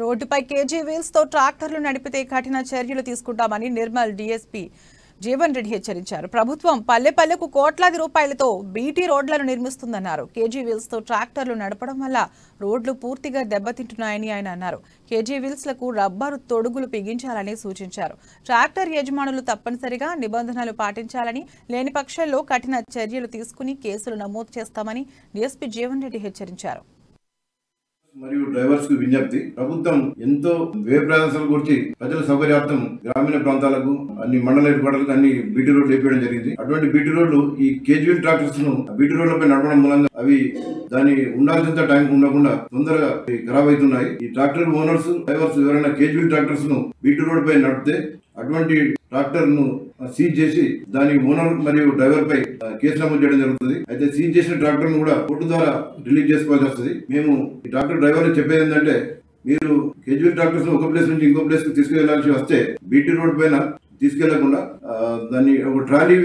రోడ్డుపై KG wheels తో ట్రాక్టర్లు నడిపితే కఠిన చర్యలు తీసుకుంటామని నిర్మల్ డీఎస్పీ జీవన్ రెడ్డి హెచ్చరించారు. ప్రభుత్వం పల్లెపల్లెకు కోట్లాది రూపాయలతో బీటీ రోడ్లను నిర్మిస్తుందన్నారు. కేజీ వీల్స్ తో ట్రాక్టర్లు నడపడం వల్ల రోడ్లు పూర్తిగా దెబ్బతింటున్నాయని ఆయన అన్నారు. కేజీ వీల్స్ లకు రబ్బరు తొడుగులు బిగించాలని సూచించారు. ట్రాక్టర్ యజమానులు తప్పనిసరిగా నిబంధనలు పాటించాలని, లేని పక్షంలో కఠిన చర్యలు తీసుకుని కేసులు నమోదు చేస్తామని డీఎస్పీ జీవన్ రెడ్డి హెచ్చరించారు. మరియు డ్రైవర్స్ కు విజ్ఞప్తి, ప్రభుత్వం ఎంతో వ్యయ ప్రయాసాలు గురించి ప్రజల సౌకర్యార్థం గ్రామీణ ప్రాంతాలకు అన్ని మండల హెడ్క్వార్టర్లకు అన్ని బీటీ రోడ్లు వేయడం జరిగింది. అటువంటి బీటీ రోడ్లు ఈ కేజీవీల్ ట్రాక్టర్స్ ను బీటీ రోడ్లపై నడపడం మూలంగా అవి దాని ఉండాల్సినంత టైం ఉండకుండా తొందరగా ఖరాబ్ అవుతున్నాయి. ఈ ట్రాక్టర్ ఓనర్స్, డ్రైవర్స్ ఎవరైనా కేజీవీల్ ట్రాక్టర్స్ ను బీటీ రోడ్ పై నడిపితే అటువంటి ట్రాక్టర్ ను సీజ్ చేసి దాని ఓనర్ మరియు డ్రైవర్ పై కేసు నమోదు చేయడం జరుగుతుంది. అయితే సీజ్ చేసిన ట్రాక్టర్ ను కూడా కోర్టు ద్వారా రిలీజ్ చేసుకోవాల్సి వస్తుంది. మేము ఈ ట్రాక్టర్ డ్రైవర్ చెప్పేది ఏంటంటే, మీరు కేజీవీల్ ట్రాక్టర్స్ ఒక ప్లేస్ నుంచి ఇంకో ప్లేస్ కు తీసుకువెళ్లాల్సి వస్తే బీటీ రోడ్ పైన తీసుకెళ్లకుండా దాన్ని ఒక ట్రాలీ